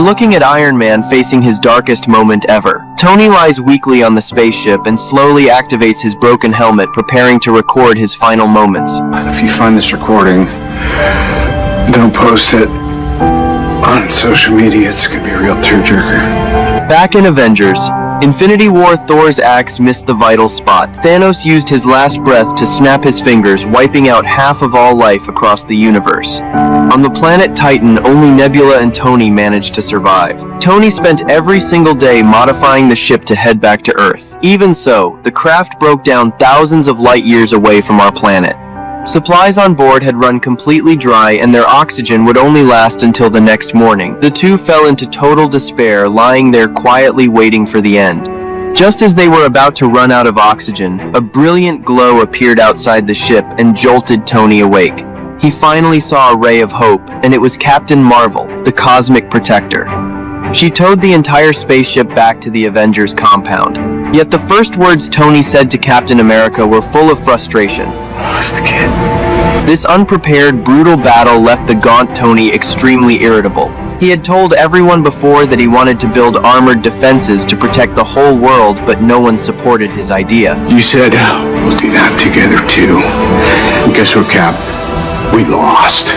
looking at Iron Man facing his darkest moment ever. Tony lies weakly on the spaceship and slowly activates his broken helmet, preparing to record his final moments. If you find this recording, don't post it on social media. It's gonna be a real tearjerker. Back in Avengers, Infinity War, Thor's axe missed the vital spot. Thanos used his last breath to snap his fingers, wiping out half of all life across the universe. On the planet Titan, only Nebula and Tony managed to survive. Tony spent every single day modifying the ship to head back to Earth. Even so, the craft broke down thousands of light years away from our planet. Supplies on board had run completely dry and their oxygen would only last until the next morning. The two fell into total despair, lying there quietly waiting for the end. Just as they were about to run out of oxygen, a brilliant glow appeared outside the ship and jolted Tony awake. He finally saw a ray of hope, and it was Captain Marvel, the Cosmic Protector. She towed the entire spaceship back to the Avengers compound. Yet the first words Tony said to Captain America were full of frustration. Lost the kid. This unprepared, brutal battle left the gaunt Tony extremely irritable. He had told everyone before that he wanted to build armored defenses to protect the whole world, but no one supported his idea. You said, we'll do that together too. And guess what, Cap? We lost.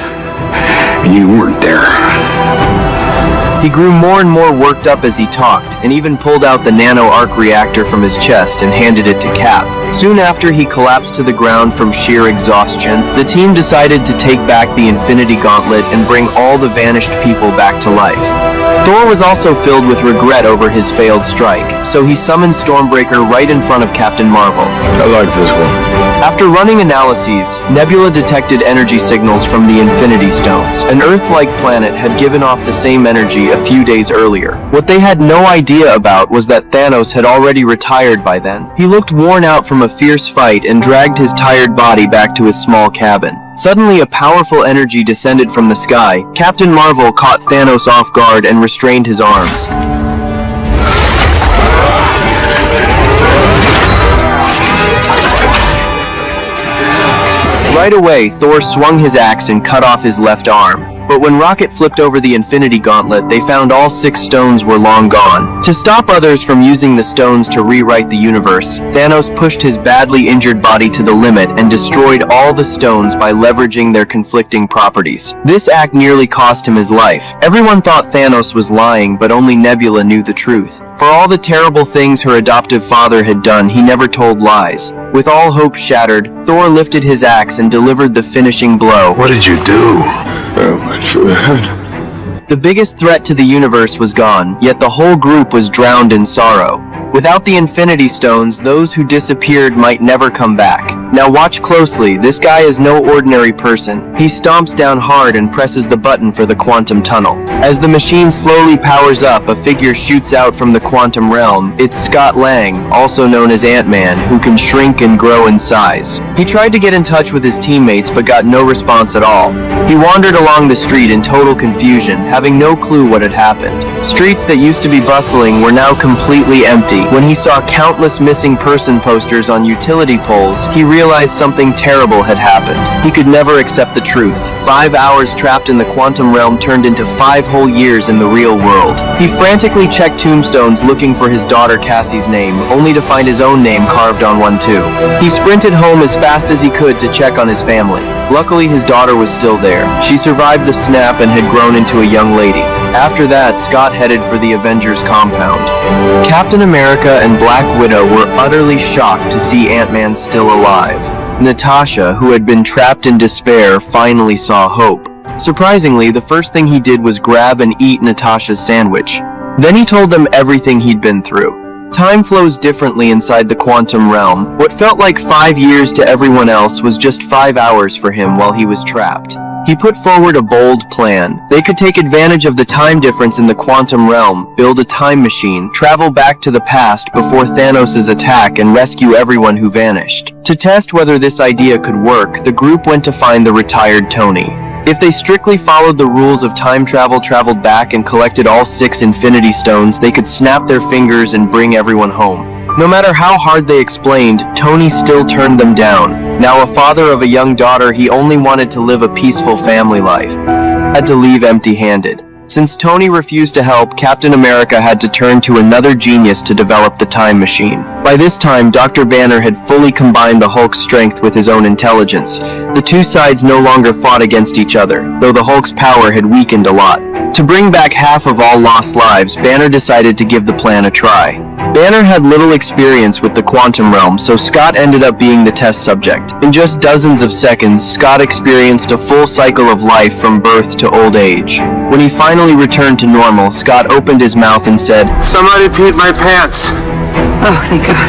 And you weren't there. He grew more and more worked up as he talked, and even pulled out the nano-arc reactor from his chest and handed it to Cap. Soon after he collapsed to the ground from sheer exhaustion, the team decided to take back the Infinity Gauntlet and bring all the vanished people back to life. Thor was also filled with regret over his failed strike, so he summoned Stormbreaker right in front of Captain Marvel. I like this one. After running analyses, Nebula detected energy signals from the Infinity Stones. An Earth-like planet had given off the same energy a few days earlier. What they had no idea about was that Thanos had already retired by then. He looked worn out from a fierce fight and dragged his tired body back to his small cabin. Suddenly, a powerful energy descended from the sky. Captain Marvel caught Thanos off guard and restrained his arms. Right away, Thor swung his axe and cut off his left arm. But when Rocket flipped over the Infinity Gauntlet, they found all 6 stones were long gone. To stop others from using the stones to rewrite the universe, Thanos pushed his badly injured body to the limit and destroyed all the stones by leveraging their conflicting properties. This act nearly cost him his life. Everyone thought Thanos was lying, but only Nebula knew the truth. For all the terrible things her adoptive father had done, he never told lies. With all hope shattered, Thor lifted his axe and delivered the finishing blow. What did you do? I went for the head. The biggest threat to the universe was gone, yet the whole group was drowned in sorrow. Without the Infinity Stones, those who disappeared might never come back. Now watch closely, this guy is no ordinary person. He stomps down hard and presses the button for the quantum tunnel. As the machine slowly powers up, a figure shoots out from the quantum realm. It's Scott Lang, also known as Ant-Man, who can shrink and grow in size. He tried to get in touch with his teammates but got no response at all. He wandered along the street in total confusion, having no clue what had happened. Streets that used to be bustling were now completely empty. When he saw countless missing person posters on utility poles, he realized something terrible had happened. He could never accept the truth. 5 hours trapped in the quantum realm turned into 5 whole years in the real world. He frantically checked tombstones looking for his daughter Cassie's name, only to find his own name carved on one too. He sprinted home as fast as he could to check on his family. Luckily, his daughter was still there. She survived the snap and had grown into a young lady. After that, Scott headed for the Avengers compound. Captain America and Black Widow were utterly shocked to see Ant-Man still alive. Natasha, who had been trapped in despair, finally saw hope. Surprisingly, the first thing he did was grab and eat Natasha's sandwich. Then he told them everything he'd been through. Time flows differently inside the quantum realm. What felt like 5 years to everyone else was just 5 hours for him while he was trapped. He put forward a bold plan. They could take advantage of the time difference in the quantum realm, build a time machine, travel back to the past before Thanos' attack, and rescue everyone who vanished. To test whether this idea could work, the group went to find the retired Tony. If they strictly followed the rules of time travel, traveled back, and collected all 6 Infinity Stones, they could snap their fingers and bring everyone home. No matter how hard they explained, Tony still turned them down. Now a father of a young daughter, he only wanted to live a peaceful family life. Had to leave empty-handed. Since Tony refused to help, Captain America had to turn to another genius to develop the time machine. By this time, Dr. Banner had fully combined the Hulk's strength with his own intelligence. The two sides no longer fought against each other, though the Hulk's power had weakened a lot. To bring back half of all lost lives, Banner decided to give the plan a try. Banner had little experience with the quantum realm, so Scott ended up being the test subject. In just dozens of seconds, Scott experienced a full cycle of life from birth to old age. When he finally returned to normal, Scott opened his mouth and said, Somebody peed my pants. Oh, thank God.